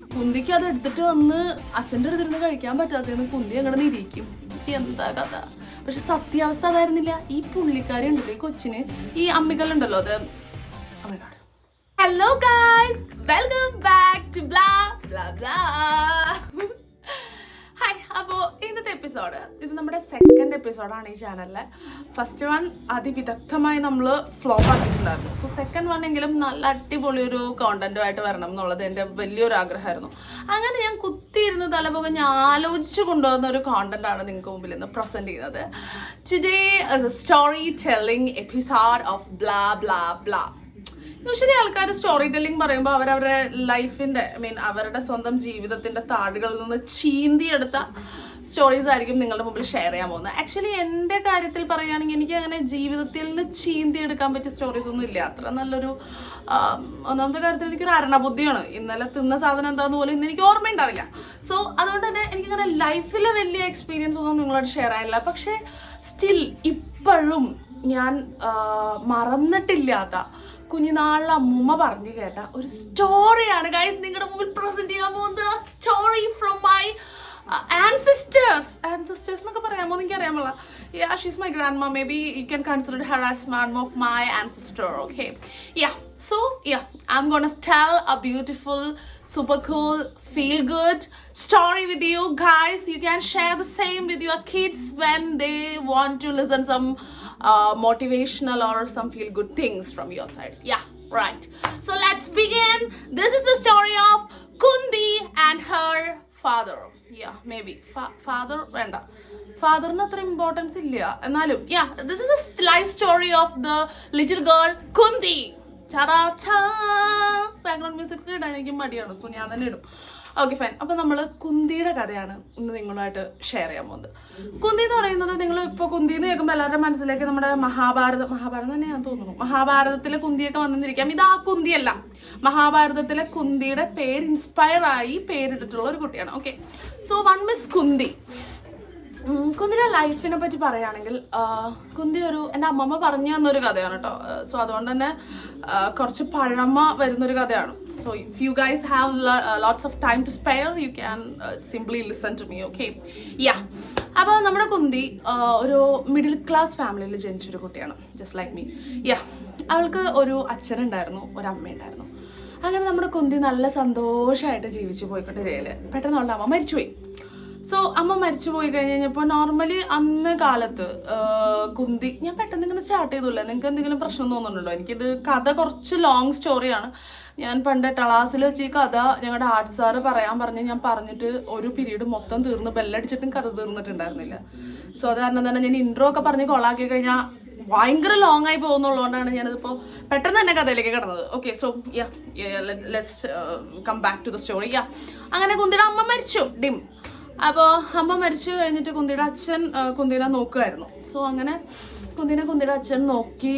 കുന്തിക്ക് അത് എടുത്തിട്ട് വന്ന് അച്ഛൻ്റെ അടുത്തിരുന്ന് കഴിക്കാൻ പറ്റാത്തതെന്ന് കുന്തി അങ്ങനെ നിരീക്കും. എന്താ കഥ? പക്ഷെ സത്യാവസ്ഥ അതായിരുന്നില്ല. ഈ പുള്ളിക്കാരി ഉണ്ടല്ലോ, ഈ കൊച്ചിന് ഈ അമ്മിക്കല്ലുണ്ടല്ലോ, അത് അമ്മയോട്. Hello guys, welcome back to bla bla bla. Hi. അപ്പോൾ ഇന്നത്തെ എപ്പിസോഡ് ഇത് നമ്മുടെ സെക്കൻഡ് എപ്പിസോഡാണ് ഈ ചാനലിലെ. ഫസ്റ്റ് വൺ അതിവിദഗ്ധമായി നമ്മൾ ഫ്ലോപ്പ് ആക്കിയിട്ടുണ്ടായിരുന്നു. സോ സെക്കൻഡ് വൺ എങ്കിലും നല്ല അടിപൊളി ഒരു കോണ്ടന്റുമായിട്ട് വരണം എന്നുള്ളത് എൻ്റെ വലിയൊരു ആഗ്രഹമായിരുന്നു. അങ്ങനെ ഞാൻ കുത്തിയിരുന്ന് തലപുകഞ്ഞ് ആലോചിച്ച് കൊണ്ടുവന്ന ഒരു കോണ്ടന്റാണ് നിങ്ങൾക്ക് മുമ്പിൽ ഇന്ന് പ്രസൻറ്റ് ചെയ്യുന്നത്. Today is A story telling episode of blah bla blah. Usually ആൾക്കാർ സ്റ്റോറി ടെല്ലിംഗ് പറയുമ്പോൾ അവരവരുടെ ലൈഫിൻ്റെ അവരുടെ സ്വന്തം ജീവിതത്തിൻ്റെ താടുകളിൽ നിന്ന് ചീന്തിയെടുത്ത സ്റ്റോറീസ് ആയിരിക്കും നിങ്ങളുടെ മുമ്പിൽ ഷെയർ ചെയ്യാൻ പോകുന്നത്. ആക്ച്വലി എൻ്റെ കാര്യത്തിൽ പറയുകയാണെങ്കിൽ എനിക്ക് അങ്ങനെ ജീവിതത്തിൽ നിന്ന് ചീന്തിയെടുക്കാൻ പറ്റിയ സ്റ്റോറീസ് ഒന്നും ഇല്ല. അത്ര നല്ലൊരു ഒന്നാമത്തെ കാര്യത്തിൽ എനിക്കൊരു അരണബുദ്ധിയാണ്. ഇന്നലെ തിന്ന സാധനം എന്താന്ന് പോലും ഇന്ന് എനിക്ക് ഓർമ്മയുണ്ടാവില്ല. സോ അതുകൊണ്ട് തന്നെ എനിക്കങ്ങനെ ലൈഫിലെ വലിയ എക്സ്പീരിയൻസ് ഒന്നും നിങ്ങളോട് ഷെയർ ആയില്ല. പക്ഷേ സ്റ്റിൽ ഇപ്പോഴും ഞാൻ മറന്നിട്ടില്ലാത്ത കുഞ്ഞുനാളിൽ അമ്മൂമ്മ പറഞ്ഞു കേട്ട ഒരു സ്റ്റോറിയാണ് ഗൈസ് നിങ്ങളുടെ മുമ്പിൽ പ്രസന്റ് ചെയ്യാൻ പോകുന്നത്. സ്റ്റോറി ഫ്രം മൈ ancestors എന്നൊക്കെ പറയാമോ എന്ന് എനിക്കറിയാമല്ല. Yeah, she's my grandma. Maybe you can consider her as one of my ancestor. Okay, so I'm gonna tell a beautiful, super cool, feel good story with you guys. You can share the same with your kids when they want to listen some motivational or some feel good things from your side. Right, so let's begin. This is the story of Kundi and her father. Maybe father വേണ്ട, ഫാദറിന് അത്ര importance ഇല്ല എന്നാലും this is a life story of the little girl Kundi. Background music ഒക്കെ ഇടാൻ എനിക്ക് മടിയാണ്, so ഞാൻ തന്നെ ഇടും. Okay fine. അപ്പോൾ നമ്മൾ കുന്തിയുടെ കഥയാണ് ഇന്ന് നിങ്ങളുമായിട്ട് ഷെയർ ചെയ്യാൻ പോകുന്നത്. കുന്തി എന്ന് പറയുന്നത് നിങ്ങൾ ഇപ്പോൾ കുന്തി എന്ന് കേൾക്കുമ്പോൾ എല്ലാവരുടെ മനസ്സിലേക്ക് നമ്മുടെ മഹാഭാരതം തന്നെയാണെന്ന് തോന്നുന്നു. മഹാഭാരതത്തിലെ കുന്തിയൊക്കെ വന്നിരിക്കാം. ഇത് ആ കുന്തിയല്ല, മഹാഭാരതത്തിലെ കുന്തിയുടെ പേര് ഇൻസ്പയർ ആയി പേരിട്ടിട്ടുള്ള ഒരു കുട്ടിയാണ്. Okay, so one miss Kunti. കുന്തിയുടെ ലൈഫിനെ പറ്റി പറയുകയാണെങ്കിൽ കുന്തി എൻ്റെ അമ്മമ്മ പറഞ്ഞു തന്നൊരു കഥയാണ് കേട്ടോ. സോ അതുകൊണ്ട് തന്നെ കുറച്ച് പഴമ വരുന്നൊരു കഥയാണ്. So if you guys have lots of time to spare, you can simply listen to me, okay? അപ്പോൾ നമ്മുടെ കുന്തി ഒരു മിഡിൽ ക്ലാസ് ഫാമിലിയിൽ ജനിച്ചൊരു കുട്ടിയാണ്, ജസ്റ്റ് ലൈക്ക് മീ. അവൾക്ക് ഒരു അച്ഛനുണ്ടായിരുന്നു, ഒരു അമ്മയുണ്ടായിരുന്നു. അങ്ങനെ നമ്മുടെ കുന്തി നല്ല സന്തോഷമായിട്ട് ജീവിച്ചു പോയിക്കൊണ്ടിരിക്കല്. പെട്ടെന്ന് അവളുടെ അമ്മ മരിച്ചുപോയി. സോ അമ്മ മരിച്ചു പോയി കഴിഞ്ഞപ്പോൾ നോർമലി അന്ന് കാലത്ത് കുന്തി, ഞാൻ പെട്ടെന്ന് ഇങ്ങനെ സ്റ്റാർട്ട് ചെയ്തില്ല, നിങ്ങൾക്ക് എന്തെങ്കിലും പ്രശ്നം തോന്നുന്നുണ്ടോ? എനിക്കിത് കഥ കുറച്ച് ലോങ് സ്റ്റോറിയാണ്. ഞാൻ പണ്ട് ക്ലാസ്സിൽ വെച്ച് ഈ കഥ ഞങ്ങളുടെ ആർട്സ് സാറ് പറയാൻ പറഞ്ഞ് ഞാൻ പറഞ്ഞിട്ട് ഒരു പീരീഡ് മൊത്തം തീർന്ന് ബെല്ലടിച്ചിട്ടും കഥ തീർന്നിട്ടുണ്ടായിരുന്നില്ല. സോ അത് കാരണം തന്നെ ഞാൻ ഇൻട്രോ ഒക്കെ പറഞ്ഞ് കൊളാക്കി കഴിഞ്ഞാൽ ഭയങ്കര ലോങ് ആയി പോകുന്നുള്ളതുകൊണ്ടാണ് ഞാനിതിപ്പോൾ പെട്ടെന്ന് തന്നെ കഥയിലേക്ക് കിടന്നത്. Okay, so let's come back to the story. അങ്ങനെ കുന്തിയുടെ അമ്മ മരിച്ചു, ഡിം. അപ്പോൾ അമ്മ മരിച്ചു കഴിഞ്ഞിട്ട് കുന്തിയുടെ അച്ഛൻ കുന്തിനെ നോക്കുമായിരുന്നു. സോ അങ്ങനെ കുന്തിയുടെ അച്ഛൻ നോക്കി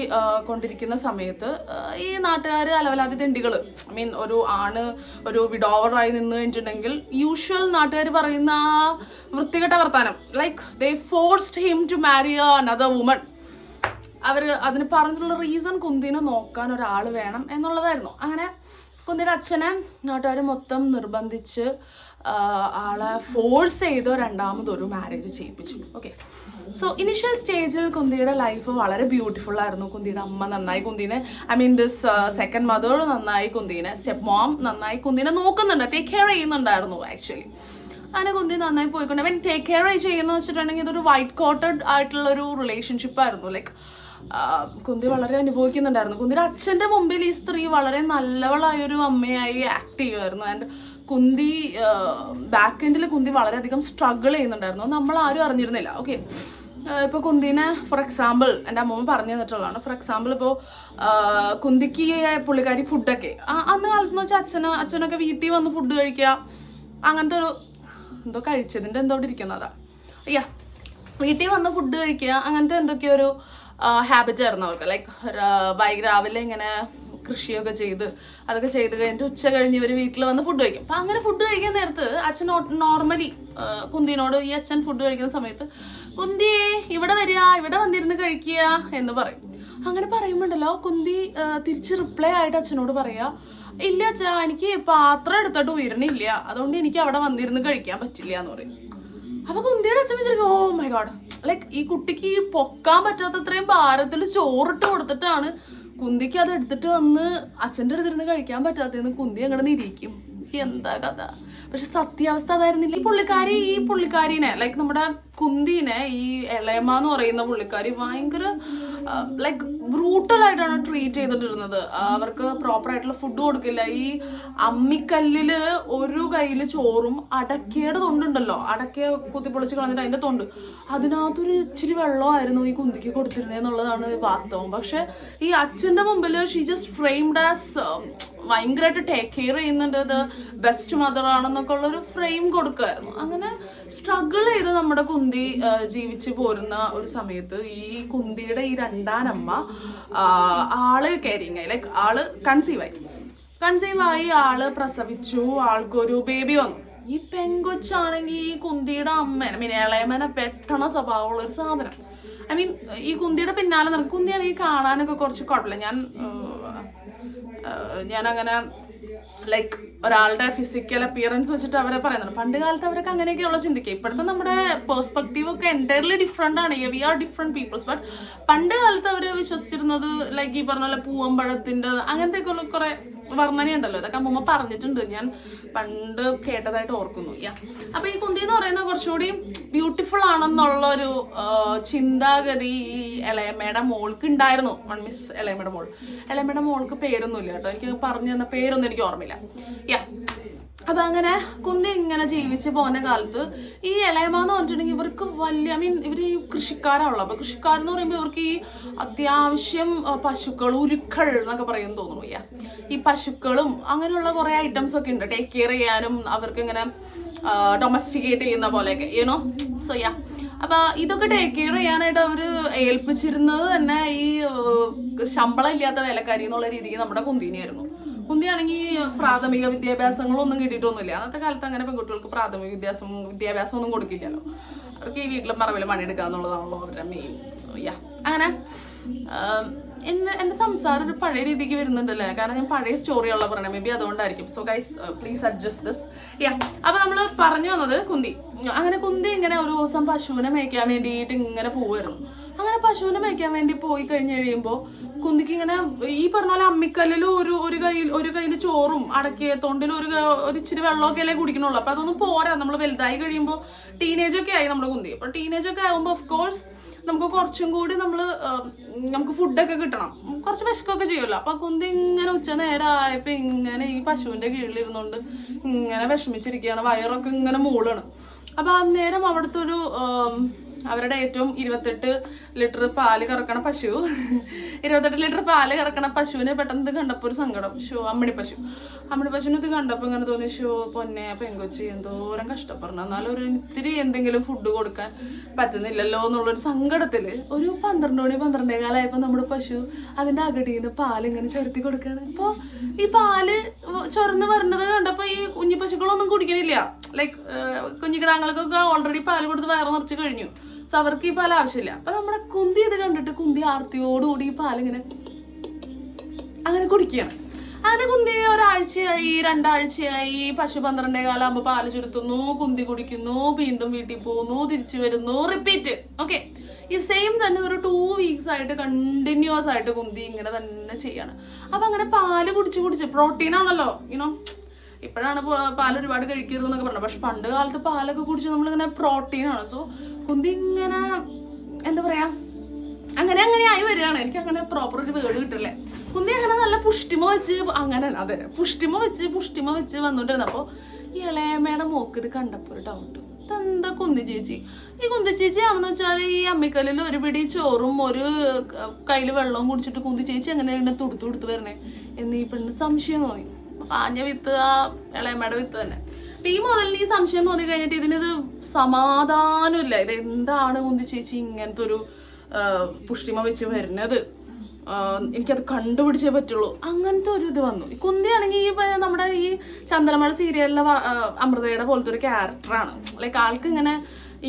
കൊണ്ടിരിക്കുന്ന സമയത്ത് ഈ നാട്ടുകാർ അലവലാതി തിണ്ടികൾ, ഒരു ആണ് ഒരു വിഡോവറായി നിന്ന് കഴിഞ്ഞിട്ടുണ്ടെങ്കിൽ യൂഷ്വൽ നാട്ടുകാർ പറയുന്ന ആ വൃത്തികെട്ട വർത്താനം, like they forced him to marry another woman. അവർ അതിന് പറഞ്ഞിട്ടുള്ള റീസൺ കുന്തിനെ നോക്കാൻ ഒരാൾ വേണം എന്നുള്ളതായിരുന്നു. അങ്ങനെ കുന്തിയുടെ അച്ഛനെ നാട്ടുകാർ മൊത്തം നിർബന്ധിച്ച് ആളെ ഫോഴ്സ് ചെയ്ത് രണ്ടാമതൊരു മാരേജ് ചെയ്യിപ്പിച്ചു. ഓക്കെ, സോ ഇനിഷ്യൽ സ്റ്റേജിൽ കുന്തിയുടെ ലൈഫ് വളരെ ബ്യൂട്ടിഫുൾ ആയിരുന്നു. കുന്തിയുടെ അമ്മ നന്നായി കുന്തിനെ ദിസ് സെക്കൻഡ് മദർ നന്നായി കുന്തിനെ, സ്റ്റെപ്പ് മോം നന്നായി കുന്തിനെ നോക്കുന്നുണ്ട്, ടേക്ക് കെയർ ചെയ്യുന്നുണ്ടായിരുന്നു ആക്ച്വലി. അങ്ങനെ കുന്തി നന്നായി പോയിക്കൊണ്ട് ടേക്ക് കെയർ ചെയ്യുന്നത് വെച്ചിട്ടുണ്ടെങ്കിൽ ഇതൊരു വൈറ്റ് കോട്ടഡ് ആയിട്ടുള്ളൊരു റിലേഷൻഷിപ്പായിരുന്നു. ലൈക്ക് കുന്തി വളരെ അനുഭവിക്കുന്നുണ്ടായിരുന്നു. കുന്തിയുടെ അച്ഛൻ്റെ മുമ്പിൽ ഈ സ്ത്രീ വളരെ നല്ലവളായൊരു അമ്മയായി ആക്ട് ചെയ്യുമായിരുന്നു. ആൻഡ് കുന്തി ബാക്ക് എൻഡിൽ കുന്തി വളരെയധികം സ്ട്രഗിൾ ചെയ്യുന്നുണ്ടായിരുന്നു, നമ്മൾ ആരും അറിഞ്ഞിരുന്നില്ല. ഓക്കെ, ഇപ്പോൾ കുന്തിനെ ഫോർ എക്സാമ്പിൾ എൻ്റെ അമ്മമ്മ പറഞ്ഞു തന്നിട്ടുള്ളതാണ്. ഫോർ എക്സാമ്പിൾ ഇപ്പോൾ കുന്തിക്ക് പുള്ളിക്കാരി ഫുഡൊക്കെ അന്ന് കാലത്തെന്ന് വെച്ചാൽ അച്ഛനൊക്കെ വീട്ടിൽ വന്ന് ഫുഡ് കഴിക്കുക, അങ്ങനത്തെ ഒരു എന്തോ കഴിച്ചതിൻ്റെ എന്തോ ഇരിക്കുന്നതാ. വീട്ടിൽ വന്ന് ഫുഡ് കഴിക്കുക, അങ്ങനത്തെ എന്തൊക്കെയോ ഒരു ഹാബിറ്റ് ആയിരുന്നു അവർക്ക്. ലൈക്ക് രാവിലെ ഇങ്ങനെ കൃഷിയൊക്കെ ചെയ്ത് അതൊക്കെ ചെയ്ത് കഴിഞ്ഞിട്ട് ഉച്ച കഴിഞ്ഞ് ഇവർ വീട്ടിൽ വന്ന് ഫുഡ് കഴിക്കും. അപ്പം അങ്ങനെ ഫുഡ് കഴിക്കാൻ നേരത്ത് അച്ഛൻ നോർമലി കുന്തിനോട്, ഈ അച്ഛൻ ഫുഡ് കഴിക്കുന്ന സമയത്ത് കുന്തിയെ ഇവിടെ വരിക, ഇവിടെ വന്നിരുന്ന് കഴിക്കുക എന്ന് പറയും. അങ്ങനെ പറയുമ്പോണ്ടല്ലോ കുന്തി തിരിച്ച് റിപ്ലൈ ആയിട്ട് അച്ഛനോട് പറയുക, ഇല്ല അച്ഛാ, എനിക്ക് പാത്രം എടുത്തിട്ട് ഉയരണില്ല, അതുകൊണ്ട് എനിക്ക് അവിടെ വന്നിരുന്ന് കഴിക്കാൻ പറ്റില്ല എന്ന് പറയും. അപ്പൊ കുന്തിയുടെ അച്ഛൻ വെച്ചിരിക്കും, ഓ മൈ ഗോഡ്, ലൈക്ക് ഈ കുട്ടിക്ക് ഈ പൊക്കാൻ പറ്റാത്തത്രയും ഭാരത്തിൽ ചോറിട്ട് കൊടുത്തിട്ടാണ് കുന്തിക്ക് അത് എടുത്തിട്ട് വന്ന് അച്ഛൻ്റെ അടുത്തിരുന്ന് കഴിക്കാൻ പറ്റാത്തതെന്ന് കുന്തി അങ്ങനെ നിരീക്കും. എന്താ കഥ. പക്ഷെ സത്യാവസ്ഥ അതായിരുന്നില്ല. ഈ പുള്ളിക്കാരിനെ ലൈക്ക് നമ്മുടെ കുന്തീനെ ഈ ഇളയമ്മ എന്ന് പറയുന്ന പുള്ളിക്കാരി ഭയങ്കര ലൈക്ക് ബ്രൂട്ടലായിട്ടാണ് ട്രീറ്റ് ചെയ്തിട്ടിരുന്നത്. അവർക്ക് പ്രോപ്പറായിട്ടുള്ള ഫുഡ് കൊടുക്കില്ല. ഈ അമ്മിക്കല്ലില് ഒരു കയ്യിൽ ചോറും അടക്കയുടെ തൊണ്ടുണ്ടല്ലോ, അടക്കയെ കുത്തിപ്പൊളിച്ച് കളഞ്ഞിട്ട് അതിൻ്റെ തൊണ്ട്, അതിനകത്തൊരു ഇച്ചിരി വെള്ളമായിരുന്നു ഈ കുന്തിക്ക് കൊടുത്തിരുന്നത് എന്നുള്ളതാണ് വാസ്തവം. പക്ഷെ ഈ അച്ഛൻ്റെ മുമ്പിൽ ഷീ ജസ്റ്റ് ഫ്രെയിംഡ് ആസ് ഭയങ്കരമായിട്ട് ടേക്ക് കെയർ ചെയ്യുന്നുണ്ട്, ഇത് ബെസ്റ്റ് മദർ ആണെന്നൊക്കെ ഉള്ളൊരു ഫ്രെയിം കൊടുക്കുമായിരുന്നു. അങ്ങനെ സ്ട്രഗിൾ ചെയ്ത് നമ്മുടെ കുന്തി ജീവിച്ച് പോരുന്ന ഒരു സമയത്ത് ഈ കുന്തിയുടെ ഈ രണ്ടാനമ്മ ആള് കാരിങ് ആയി, ലൈക്ക് ആള് കൺസീവ് ആയി ആള് പ്രസവിച്ചു, ആൾക്കൊരു ബേബി വന്നു. ഈ പെങ്കൊച്ചാണെങ്കിൽ ഈ കുന്തിയുടെ അമ്മേനെ ഇളയമേനെ പെട്ടണ സ്വഭാവമുള്ളൊരു സാധനം. ഐ മീൻ ഈ കുന്തിയുടെ പിന്നാലെ നടക്കും. കുന്തിയാണെങ്കിൽ കാണാനൊക്കെ കുറച്ച് കുഴപ്പമില്ല. ഞാൻ അങ്ങനെ ലൈക്ക് ഒരാളുടെ ഫിസിക്കൽ അപ്പിയറൻസ് വെച്ചിട്ട് അവരെ പറയുന്നുണ്ട്. പണ്ട് കാലത്ത് അവരൊക്കെ അങ്ങനെയൊക്കെയുള്ള ചിന്തിക്കുക. ഇപ്പോഴത്തെ നമ്മുടെ പെർസ്പെക്റ്റീവ് ഒക്കെ എൻറ്റയർലി ഡിഫറെൻ്റ് ആണ്. We are different peoples. But പണ്ട് കാലത്ത് അവർ വിശ്വസിച്ചിരുന്നത് ലൈക്ക് ഈ പറഞ്ഞ പോലെ പൂവമ്പഴത്തിൻ്റെ അങ്ങനത്തെയൊക്കെ കുറേ വർണ്ണനയുണ്ടല്ലോ. ഇതൊക്കെ അമ്മൂമ്മ പറഞ്ഞിട്ടുണ്ട്, ഞാൻ പണ്ട് കേട്ടതായിട്ട് ഓർക്കുന്നു. അപ്പൊ ഈ കുന്തി എന്ന് പറയുന്നത് കുറച്ചുകൂടി ബ്യൂട്ടിഫുൾ ആണെന്നുള്ളൊരു ചിന്താഗതി ഈ ഇളയമ്മയുടെ മോൾക്ക് ഉണ്ടായിരുന്നു. മിസ് ഇളയമ്മയുടെ മോൾക്ക് പേരൊന്നുമില്ല കേട്ടോ, എനിക്ക് പറഞ്ഞു തന്ന പേരൊന്നും എനിക്ക് ഓർമ്മയില്ല. അപ്പൊ അങ്ങനെ കുന്തി ഇങ്ങനെ ജീവിച്ച് പോകുന്ന കാലത്ത് ഈ ഇളയമ്മ എന്ന് പറഞ്ഞിട്ടുണ്ടെങ്കിൽ ഇവർക്ക് വലിയ ഇവർ ഈ കൃഷിക്കാരാണല്ലോ. അപ്പൊ കൃഷിക്കാരെന്ന് പറയുമ്പോൾ ഇവർക്ക് ഈ അത്യാവശ്യം പശുക്കൾ, ഉരുക്കൾ എന്നൊക്കെ പറയുമെന്ന് തോന്നുന്നു. ഈ പശുക്കളും അങ്ങനെയുള്ള കുറെ ഐറ്റംസ് ഒക്കെ ഉണ്ട് ടേക്ക് കെയർ ചെയ്യാനും, അവർക്ക് ഇങ്ങനെ ഡൊമസ്റ്റിക്കേറ്റ് ചെയ്യുന്ന പോലെയൊക്കെ യുനോ. സോ അപ്പൊ ഇതൊക്കെ ടേക്ക് കെയർ ചെയ്യാനായിട്ട് അവര് ഏൽപ്പിച്ചിരുന്നത് തന്നെ ഈ ശമ്പളം ഇല്ലാത്ത വേലക്കാരി എന്നുള്ള രീതിക്ക് നമ്മുടെ കുന്തീനെയായിരുന്നു. കുന്തിയാണെങ്കിൽ പ്രാഥമിക വിദ്യാഭ്യാസങ്ങളൊന്നും കിട്ടിയിട്ടൊന്നുമില്ല. അന്നത്തെ കാലത്ത് അങ്ങനെ പെൺകുട്ടികൾക്ക് പ്രാഥമിക വിദ്യാഭ്യാസം ഒന്നും കൊടുക്കില്ലല്ലോ. അവർക്ക് ഈ വീട്ടിലും പറമ്പിലും പണിയെടുക്കുക എന്നുള്ളതാണല്ലോ അവരുടെ മെയിൻ. അങ്ങനെ എൻ്റെ സംസാരം ഒരു പഴയ രീതിക്ക് വരുന്നുണ്ടല്ലേ, കാരണം ഞാൻ പഴയ സ്റ്റോറിയുള്ള പറയണേ, മേ ബി അതുകൊണ്ടായിരിക്കും. So guys please adjust this. അപ്പൊ നമ്മൾ പറഞ്ഞു വന്നത് കുന്തി ഇങ്ങനെ ഒരു ദിവസം പശുവിനെ മേയ്ക്കാൻ വേണ്ടിയിട്ട് ഇങ്ങനെ പോവായിരുന്നു. അങ്ങനെ പശുവിനെ മേയ്ക്കാൻ വേണ്ടി പോയി കഴിഞ്ഞ് കഴിയുമ്പോൾ കുന്തിക്ക് ഇങ്ങനെ ഈ പറഞ്ഞ പോലെ അമ്മിക്കല്ലിൽ ഒരു കയ്യിൽ ചോറും അടക്കിയ തൊണ്ടിൽ ഒരു ഇച്ചിരി വെള്ളമൊക്കെ അല്ലേ കുടിക്കണുള്ളൂ. അപ്പൊ അതൊന്നും പോരാ. നമ്മൾ വലുതായി കഴിയുമ്പോൾ ടീനേജൊക്കെ ആയി നമ്മുടെ കുന്തി. അപ്പൊ ടീനേജൊക്കെ ആകുമ്പോൾ ഓഫ് കോഴ്സ് നമുക്ക് കുറച്ചും കൂടി നമുക്ക് ഫുഡൊക്കെ കിട്ടണം, കുറച്ച് വിശക്കൊക്കെ ചെയ്യുമല്ലോ. അപ്പൊ കുന്തി ഇങ്ങനെ ഉച്ച നേരം ആയപ്പോ ഇങ്ങനെ ഈ പശുവിന്റെ കീഴിലിരുന്നുകൊണ്ട് ഇങ്ങനെ വിഷമിച്ചിരിക്കുകയാണ്, വയറൊക്കെ ഇങ്ങനെ മൂളാണ്. അപ്പൊ അന്നേരം അവിടുത്തെ അവരുടെ ഏറ്റവും 28 ലിറ്റർ പാല് കറക്കണ പശുവിനെ പെട്ടെന്ന് ഇത് കണ്ടപ്പോൾ ഒരു സങ്കടം. അമ്മിണി പശുവിന് ഇത് കണ്ടപ്പോൾ ഇങ്ങനെ തോന്നി, പൊന്നെ പെങ്കൊച്ചി എന്തോരം കഷ്ടപ്പെടണം, എന്നാലും ഒരു ഇത്തിരി എന്തെങ്കിലും ഫുഡ് കൊടുക്കാൻ പറ്റുന്നില്ലല്ലോ എന്നുള്ളൊരു സങ്കടത്തിൽ ഒരു 12 നമ്മുടെ പശു അതിൻ്റെ അകടിയിൽ നിന്ന് പാല് ഇങ്ങനെ ചൊരുത്തി കൊടുക്കുകയാണ്. അപ്പോൾ ഈ പാല് ചൊരന്ന് വരുന്നത് കണ്ടപ്പോൾ ഈ കുഞ്ഞി പശുക്കളൊന്നും കുടിക്കണില്ല. ലൈക്ക് കുഞ്ഞിക്കിടാങ്ങൾക്കൊക്കെ ഓൾറെഡി പാല് കൊടുത്ത് വയറ് നിറച്ച് കഴിഞ്ഞു. സോ അവർക്ക് ഈ പാൽ ആവശ്യമില്ല. അപ്പൊ നമ്മുടെ കുന്തി ഇത് കണ്ടിട്ട് കുന്തി ആർത്തിയോടുകൂടി ഈ പാലിങ്ങനെ അങ്ങനെ കുടിക്കുകയാണ്. അങ്ങനെ കുന്തി ഒരാഴ്ചയായി, 2 ആഴ്ചയായി. പശു 12 കാലാകുമ്പോൾ പാല് ചുരുത്തുന്നു, കുന്തി കുടിക്കുന്നു, വീണ്ടും വീട്ടിൽ പോകുന്നു, തിരിച്ചു വരുന്നു, റിപ്പീറ്റ്. ഓക്കെ, ഈ സെയിം തന്നെ ഒരു 2 വീക്സ് ആയിട്ട് കണ്ടിന്യൂസ് ആയിട്ട് കുന്തി ഇങ്ങനെ തന്നെ ചെയ്യാണ്. അപ്പൊ അങ്ങനെ പാല് കുടിച്ച് പ്രോട്ടീൻ ആണല്ലോ യുനോ. ഇപ്പോഴാണ് പാൽ ഒരുപാട് കഴിക്കരുത് എന്നൊക്കെ പറഞ്ഞത്. പക്ഷെ പണ്ട് കാലത്ത് പാലൊക്കെ കുടിച്ച് നമ്മളിങ്ങനെ പ്രോട്ടീനാണ്. സോ കുന്തി ഇങ്ങനെ എന്താ പറയാ അങ്ങനെ ആയി വരികയാണ്. എനിക്ക് അങ്ങനെ പ്രോപ്പർ ഒരു വേർഡ് കിട്ടില്ലേ. കുന്തി അങ്ങനെ നല്ല പുഷ്ടിമ വെച്ച് വന്നോണ്ടിരുന്നപ്പോൾ ഈ ഇളയമ്മയുടെ മോക്ക് ഇത് കണ്ടപ്പോൾ ഒരു ഡൗട്ട്. ഇതെന്താ കുന്തി ചേച്ചി ആണെന്ന് വെച്ചാൽ ഈ അമ്മിക്കല്ലിൽ ഒരു പിടി ചോറും ഒരു കയ്യിൽ വെള്ളവും കുടിച്ചിട്ട് കുന്തി ചേച്ചി എങ്ങനെയാണ് തുടുത്ത് വരണേ എന്ന് ഈ പെണ്ണ് സംശയം തോന്നി. പാഞ്ഞ വിത്ത് ആ ഇളയമ്മയുടെ വിത്ത് തന്നെ. അപ്പൊ ഈ മുതലിന് ഈ സംശയം തോന്നി കഴിഞ്ഞിട്ട് ഇതിനിത് സമാധാനമില്ല. ഇത് എന്താണ് കുന്തി ചേച്ചി ഇങ്ങനത്തെ ഒരു പുഷ്ടിമ വെച്ച് വരുന്നത്, എനിക്കത് കണ്ടുപിടിച്ചേ പറ്റുള്ളൂ, അങ്ങനത്തെ ഒരു ഇത് വന്നു. ഈ കുന്തിയാണെങ്കിൽ നമ്മുടെ ഈ ചന്ദ്രമഴ സീരിയലിലെ അമൃതയുടെ പോലത്തെ ഒരു ക്യാരക്ടറാണ്. ലൈക്ക് ആൾക്ക് ഇങ്ങനെ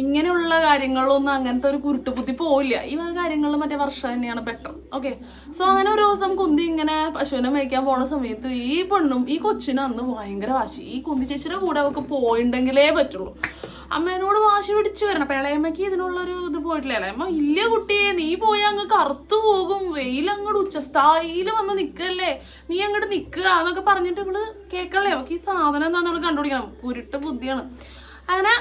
ഇങ്ങനെയുള്ള കാര്യങ്ങളിലൊന്നും അങ്ങനത്തെ ഒരു കുരുട്ടുബുദ്ധി പോയില്ല. ഈ കാര്യങ്ങളിൽ മറ്റേ വർഷം തന്നെയാണ് ബെറ്റർ. ഓക്കെ, സോ അങ്ങനെ ഒരു ദിവസം കുന്തി ഇങ്ങനെ പശുവിനെ മേയ്ക്കാൻ പോണ സമയത്ത് ഈ പെണ്ണും ഈ കൊച്ചിനും അന്ന് ഭയങ്കര വാശി. ഈ കുന്തി ചേച്ചിയുടെ കൂടെ അവൾക്ക് പോയിട്ടുണ്ടെങ്കിലേ പറ്റുള്ളൂ. അമ്മേനോട് വാശി പിടിച്ച് വരണം. അപ്പം ഇളയമ്മയ്ക്ക് ഇതിനുള്ളൊരു ഇത് പോയിട്ടില്ല. ഇളയമ്മ ഇല്ല കുട്ടിയെ, നീ പോയി അങ്ങ് കറുത്തു പോകും, വെയിലങ്ങോട്ട് ഉച്ചസ്ഥായില് വന്ന് നിൽക്കല്ലേ, നീ അങ്ങോട്ട് നിൽക്കുക എന്നൊക്കെ പറഞ്ഞിട്ട് ഇവള് കേൾക്കല്ലേ. അവൾക്ക് ഈ സാധനം എന്താന്ന് നമ്മൾ കണ്ടുപിടിക്കണം. കുരുട്ട് ബുദ്ധിയാണ്. അങ്ങനെ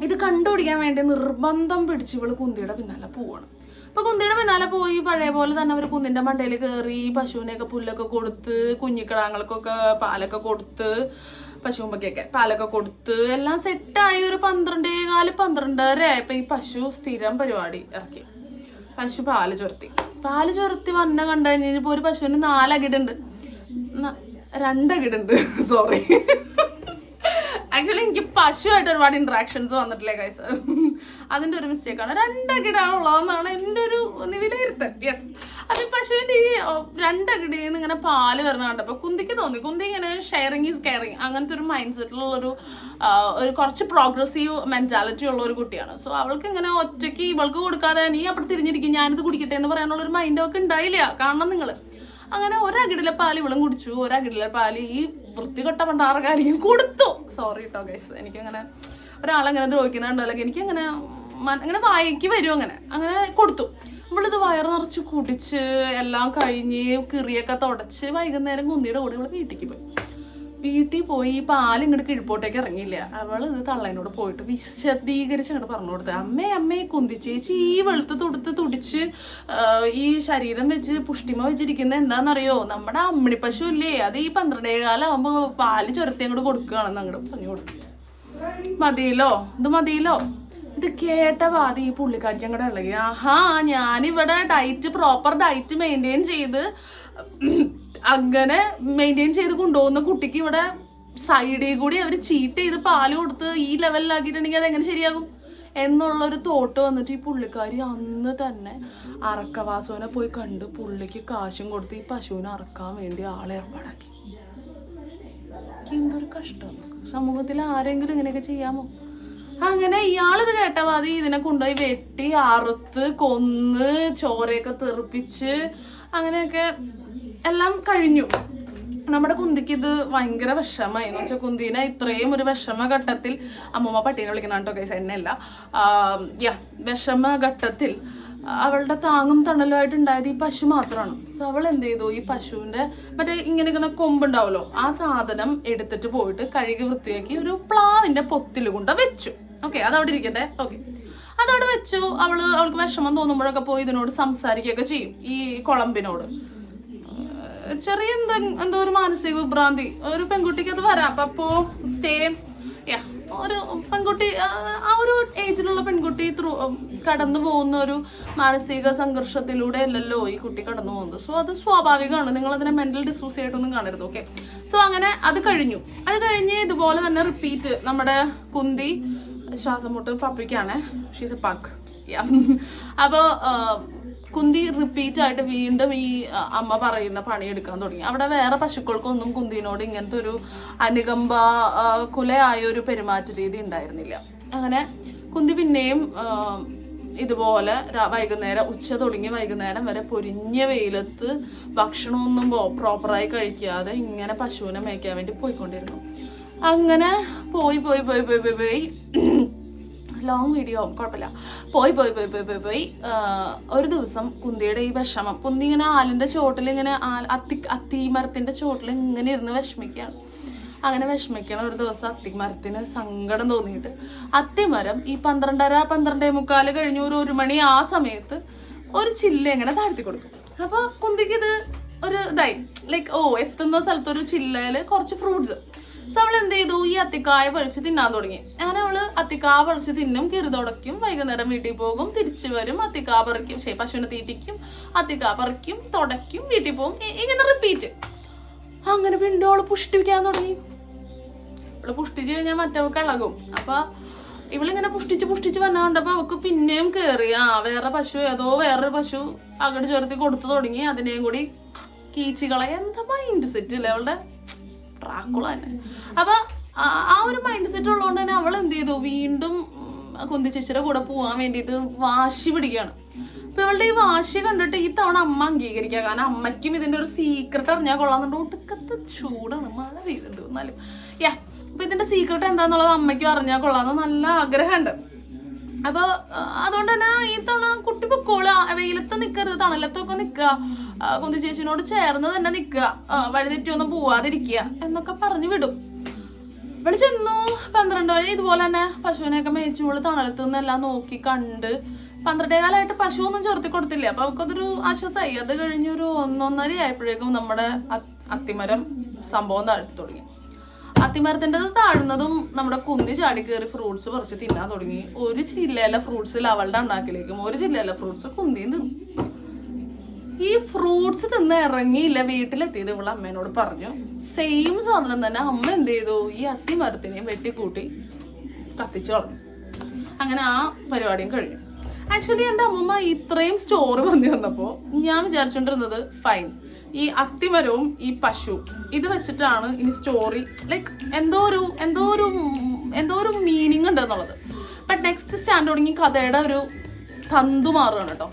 ഇത് കണ്ടുപിടിക്കാൻ വേണ്ടി നിർബന്ധം പിടിച്ച് ഇവള് കുന്തിയുടെ പിന്നാലെ പോവാണ്. അപ്പൊ കുന്തിയുടെ പിന്നാലെ പോയി പഴയ പോലെ തന്നെ അവർ കുന്തിന്റെ മണ്ടയിൽ കയറി പശുവിനെയൊക്കെ പുല്ലൊക്കെ കൊടുത്ത്, കുഞ്ഞിക്കിടാങ്ങൾക്കൊക്കെ പാലൊക്കെ കൊടുത്ത്, പശുമ്പൊക്കെ പാലൊക്കെ കൊടുത്ത് എല്ലാം സെറ്റായി. ഒരു 12:15 ആയപ്പോ ഈ പശു സ്ഥിരം പരിപാടി ഇറക്കി. പശു പാല് ചുരത്തി വന്ന കണ്ടു കഴിഞ്ഞപ്പോ ഒരു പശുവിന് 4 അകിടുണ്ട്, 2 അകിടുണ്ട്. സോറി, ആക്ച്വലി എനിക്ക് പശുവായിട്ട് ഒരുപാട് ഇന്ററാക്ഷൻസ് വന്നിട്ടില്ലേ ഗൈസ്, അതിൻ്റെ ഒരു മിസ്റ്റേക്കാണ്. 2 അകിടാണുള്ളതെന്നാണ് എൻ്റെ ഒരു വിലയിരുത്തൽ. യെസ്, അപ്പം ഈ പശുവിൻ്റെ ഈ 2 അകിടിൽ നിന്ന് ഇങ്ങനെ പാല് വരണ കണ്ടപ്പോൾ കുന്തിക്ക് തോന്നി, കുന്തി ഇങ്ങനെ ഷെയറിങ് ഈസ് കെയറിങ് അങ്ങനത്തെ ഒരു മൈൻഡ് സെറ്റിലുള്ളൊരു ഒരു കുറച്ച് പ്രോഗ്രസീവ് മെൻറ്റാലിറ്റി ഉള്ള ഒരു കുട്ടിയാണ്. സോ അവൾക്ക് ഇങ്ങനെ ഒറ്റയ്ക്ക് ഇവൾക്ക് കൊടുക്കാതെ നീ അവിടെ തിരിഞ്ഞിരിക്കും ഞാനിത് കുടിക്കട്ടെ എന്ന് പറയാനുള്ളൊരു മൈൻഡ് അവൾക്ക് ഉണ്ടായില്ല. കാണണം നിങ്ങൾ. അങ്ങനെ 1 അകിടിലെ പാല് ഇവളും കുടിച്ചു. 1 അകിടിലെ പാല് ഈ വൃത്തികെട്ട പണ്ടാറക്കാരിക്കും കൊടുത്തു. സോറി കേട്ടോ ഗൈസ്, എനിക്കങ്ങനെ ഒരാളെങ്ങനെ ദ്രോഹിക്കുന്നുണ്ടോ, അല്ലെങ്കിൽ എനിക്കങ്ങനെ അങ്ങനെ വായിക്ക് വരും. അങ്ങനെ കൊടുത്തു. ഇവളിത് വയറ് നിറച്ച് കുടിച്ച് എല്ലാം കഴിഞ്ഞ് കിറിയൊക്കെ തുടച്ച് വൈകുന്നേരം കുന്തിയുടെ കൂടെ ഇവള് വീട്ടിൽ പോയി ഈ പാല് ഇങ്ങോട്ട് കിഴിപ്പോട്ടേക്ക് ഇറങ്ങിയില്ല. അവൾ ഇത് തള്ളേനോട് പോയിട്ട് വിശദീകരിച്ച് അങ്ങോട്ട് പറഞ്ഞു കൊടുത്തത്, അമ്മേ കുന്തിച്ചേച്ചി ഈ വെളുത്ത് തുടിച്ച് ഈ ശരീരം വെച്ച് പുഷ്ടിമ വെച്ചിരിക്കുന്നത് എന്താണെന്നറിയോ, നമ്മുടെ അമ്മിണി പശു ഇല്ലേ, അത് ഈ 12 ആകുമ്പോൾ പാല് ചുരത്തി അങ്ങോട്ട് കൊടുക്കുകയാണെന്ന് അങ്ങോട്ട് പറഞ്ഞു കൊടുത്തു. മതിയല്ലോ. ഇത് കേട്ട പാതി ഈ പുള്ളിക്കാരിക്ക് അങ്ങോട്ട് ഇളകി. ഞാനിവിടെ പ്രോപ്പർ ഡയറ്റ് മെയിൻറ്റെയിൻ ചെയ്ത് അങ്ങനെ മെയിൻറ്റെയിൻ ചെയ്ത് കൊണ്ടുപോകുന്ന കുട്ടിക്ക് ഇവിടെ സൈഡിൽ കൂടി അവർ ചീറ്റ് ചെയ്ത് പാല് കൊടുത്ത് ഈ ലെവലിലാക്കിയിട്ടുണ്ടെങ്കിൽ അതെങ്ങനെ ശരിയാകും എന്നുള്ളൊരു തോട്ട് വന്നിട്ട് ഈ പുള്ളിക്കാരി അന്ന് തന്നെ അറക്കവാസവനെ പോയി കണ്ട് പുള്ളിക്ക് കാശും കൊടുത്ത് ഈ പശുവിനെ അറക്കാൻ വേണ്ടി ആളെ ഏർപ്പാടാക്കി. എന്തൊരു കഷ്ടം. സമൂഹത്തിൽ ആരെങ്കിലും ഇങ്ങനെയൊക്കെ ചെയ്യാമോ? അങ്ങനെ ഇയാളിത് കേട്ട പാതി ഇതിനെ കൊണ്ടുപോയി വെട്ടി അറുത്ത് കൊന്ന് ചോരയൊക്കെ തെറിപ്പിച്ച് അങ്ങനെയൊക്കെ എല്ലാം കഴിഞ്ഞു. നമ്മുടെ കുന്തിക്ക് ഇത് ഭയങ്കര വിഷമമായി. എന്ന് വെച്ചാൽ കുന്തീനെ ഇത്രയും ഒരു വിഷമഘട്ടത്തിൽ അമ്മൂമ്മ പട്ടീനെ വിളിക്കണം കേട്ടോ കേസ്, എന്നെയല്ല, വിഷമഘട്ടത്തിൽ അവളുടെ താങ്ങും തണലുമായിട്ട് ഉണ്ടായത് ഈ പശു മാത്രമാണ്. സോ അവൾ എന്ത് ചെയ്തു, ഈ പശുവിൻ്റെ മറ്റേ ഇങ്ങനെ കൊമ്പുണ്ടാവുമല്ലോ, ആ സാധനം എടുത്തിട്ട് പോയിട്ട് കഴുകി വൃത്തിയാക്കി ഒരു പ്ലാവിൻ്റെ പൊത്തിൽ കൊണ്ട് വെച്ചു. ഓക്കെ, അതവിടെ ഇരിക്കട്ടെ. ഓക്കെ, അതവിടെ വെച്ചു. അവൾക്ക് വിഷമം തോന്നുമ്പോഴൊക്കെ പോയി ഇതിനോട് സംസാരിക്കുകയൊക്കെ ചെയ്യും, ഈ കുളമ്പിനോട്. ചെറിയ എന്തോ ഒരു മാനസിക വിഭ്രാന്തി ഒരു പെൺകുട്ടിക്ക് അത് വരാം. അപ്പോൾ സ്റ്റേ ഒരു പെൺകുട്ടി, ആ ഒരു ഏജിലുള്ള പെൺകുട്ടി കടന്നു പോകുന്ന ഒരു മാനസിക സംഘർഷത്തിലൂടെ അല്ലല്ലോ ഈ കുട്ടി കടന്നു പോകുന്നത്. സോ അത് സ്വാഭാവികമാണ്. നിങ്ങളതിനെ മെൻ്റൽ ഡിസോസിയേറ്റ് ആയിട്ടൊന്നും കാണരുത്. ഓക്കെ, സോ അങ്ങനെ അത് കഴിഞ്ഞ് ഇതുപോലെ തന്നെ റിപ്പീറ്റ് നമ്മുടെ കുന്തി ശ്വാസം മുട്ട് പപ്പിക്കാണ്, ഷീസ് എ പഗ്. അപ്പോൾ കുന്തി റിപ്പീറ്റ് ആയിട്ട് വീണ്ടും ഈ അമ്മ പറയുന്ന പണിയെടുക്കാൻ തുടങ്ങി. അവിടെ വേറെ പശുക്കൾക്കൊന്നും കുന്തിനോട് ഇങ്ങനത്തെ ഒരു അനുകമ്പ കുലയായ ഒരു പെരുമാറ്റ രീതി ഉണ്ടായിരുന്നില്ല. അങ്ങനെ കുന്തി പിന്നെയും ഇതുപോലെ ഉച്ച തുടങ്ങി വൈകുന്നേരം വരെ പൊരിഞ്ഞ വെയിലത്ത് ഭക്ഷണമൊന്നും പ്രോപ്പറായി കഴിക്കാതെ ഇങ്ങനെ പശുവിനെ മേയ്ക്കാൻ വേണ്ടി പോയിക്കൊണ്ടിരുന്നു. അങ്ങനെ പോയി ലോങ് വീഡിയോ ആവും, കുഴപ്പമില്ല. പോയി ഒരു ദിവസം കുന്തിയുടെ ഈ വിഷമം, കുന്തി ഇങ്ങനെ ആലിൻ്റെ ചോട്ടിൽ ഇങ്ങനെ അത്തിമരത്തിൻ്റെ ചോട്ടിൽ ഇങ്ങനെ ഇരുന്ന് വിഷമിക്കുകയാണ്. അങ്ങനെ വിഷമിക്കണം ഒരു ദിവസം അത്തിമരത്തിന് സങ്കടം തോന്നിയിട്ട് അത്തിമരം ഈ 12:30-12:45 കഴിഞ്ഞ് ഒരു 1 മണി ആ സമയത്ത് ഒരു ചില്ല ഇങ്ങനെ താഴ്ത്തി കൊടുക്കും. അപ്പോൾ കുന്തിക്ക് ഇത് ഒരു ഇതായി, ലൈക്ക് എത്തുന്ന സ്ഥലത്തൊരു ചില്ലയിൽ കുറച്ച് ഫ്രൂട്ട്സ്. സോ അവൾ എന്ത് ചെയ്തു, ഈ അത്തിക്കായ പഴിച്ച് തിന്നാൻ തുടങ്ങി. അങ്ങനെ അവള് അത്തിക്കായ പഴിച്ച് തിന്നും, കിറുതുടയ്ക്കും, വൈകുന്നേരം വീട്ടിൽ പോകും, തിരിച്ചു വരും, അത്തിക്കായ പറിക്കും, പശുവിനെ തീറ്റിക്കും, അത്തിക്കായ പറിക്കും, തുടയ്ക്കും, വീട്ടിൽ പോകും, ഇങ്ങനെ റിപ്പീറ്റ്. അങ്ങനെ വീണ്ടും അവള് പുഷ്ടിക്കാൻ തുടങ്ങി. അവള് പുഷ്ടിച്ച് കഴിഞ്ഞാൽ മറ്റവൾക്ക് ഇളകും. അപ്പൊ ഇവളിങ്ങനെ പുഷ്ടിച്ച് വന്ന കണ്ടപ്പോൾ അവൾക്ക് പിന്നെയും കയറി വേറൊരു പശു അങ്ങോട്ട് ചേർത്തി കൊടുത്തു തുടങ്ങി. അതിനെയും കൂടി കീച്ചുകളെ. എന്താ മൈൻഡ് സെറ്റ് ഇല്ലേ അവളുടെ, ട്രാക്കുള തന്നെ. അപ്പൊ ആ ഒരു മൈൻഡ് സെറ്റ് ഉള്ളതുകൊണ്ട് തന്നെ അവൾ എന്ത് ചെയ്തു, വീണ്ടും കുന്തി ചേച്ചിയുടെ കൂടെ പോകാൻ വേണ്ടിയിട്ട് വാശി പിടിക്കുകയാണ്. അപ്പൊ ഇവളുടെ ഈ വാശി കണ്ടിട്ട് ഈ തവണ അമ്മ അംഗീകരിക്കുക. കാരണം അമ്മയ്ക്കും ഇതിന്റെ ഒരു സീക്രട്ട് അറിഞ്ഞാൽ കൊള്ളാന്നുണ്ട്. ഒടുക്കത്തെ ചൂടാണ്, മഴ പെയ്തിട്ടുണ്ട് എന്നാലും അപ്പൊ ഇതിന്റെ സീക്രട്ട് എന്താന്നുള്ളത് അമ്മയ്ക്കും അറിഞ്ഞാൽ കൊള്ളാന്ന് നല്ല ആഗ്രഹമുണ്ട്. അപ്പൊ അതുകൊണ്ട് തന്നെ ഈ തവണ കുട്ടി പൊക്കോളുക, വെയിലത്ത് നിൽക്കരുത്, തണലത്തൊക്കെ നിൽക്കുക, കുന്തി ചേച്ചിനോട് ചേർന്ന് തന്നെ നിൽക്കുക, വഴിതെറ്റിയൊന്നും പോവാതിരിക്കുക എന്നൊക്കെ പറഞ്ഞു വിടും. ഇവിടെ ചെന്നു 12 വരെ ഇതുപോലെ തന്നെ പശുവിനെയൊക്കെ മേയിച്ചുകൊണ്ട് തണലത്ത് നിന്നെല്ലാം നോക്കി കണ്ട് 12 പശുവൊന്നും ചേർത്തി കൊടുത്തില്ല. അപ്പൊ അവൾക്കതൊരു ആശ്വാസമായി. അത് കഴിഞ്ഞൊരു 1-1.5 ആയപ്പോഴേക്കും നമ്മുടെ അത്തിമരം സംഭവം താഴ്ത്തി തുടങ്ങി. അത്തിമരത്തിൻ്റെ താഴുന്നതും നമ്മുടെ കുന്തി ചാടി കയറി ഫ്രൂട്ട്സ് പറിച്ച് തിന്നാൻ തുടങ്ങി. ഒരു ചില്ലയില ഫ്രൂട്ട്സ് അവളുടെ അണ്ണാക്കിലേക്കും ഒരു ചില്ലയില ഫ്രൂട്ട്സ് കുന്തിയും തിന്നു. ഈ ഫ്രൂട്ട്സ് തിന്ന് ഇറങ്ങിയില്ല, വീട്ടിലെത്തിയത് ഇവളെ അമ്മേനോട് പറഞ്ഞു. സെയിം സാധനം തന്നെ അമ്മ എന്ത് ചെയ്തു, ഈ അത്തിമരത്തിനെ വെട്ടിക്കൂട്ടി കത്തിച്ചു കളഞ്ഞു. അങ്ങനെ ആ പരിപാടിയും കഴിഞ്ഞു. ആക്ച്വലി എൻ്റെ അമ്മമ്മ ഇത്രയും സ്റ്റോറി പറഞ്ഞു വന്നപ്പോൾ ഞാൻ വിചാരിച്ചോണ്ടിരുന്നത് ഫൈൻ, ഈ അത്തിമരവും ഈ പശു ഇത് വെച്ചിട്ടാണ് ഇനി സ്റ്റോറി, ലൈക്ക് എന്തോ ഒരു മീനിങ് ഉണ്ട് എന്നുള്ളത്. ബട്ട് നെക്സ്റ്റ് സ്റ്റാൻഡ് തുടങ്ങി കഥയുടെ ഒരു തന്തു മാറുകയാണ് കേട്ടോ.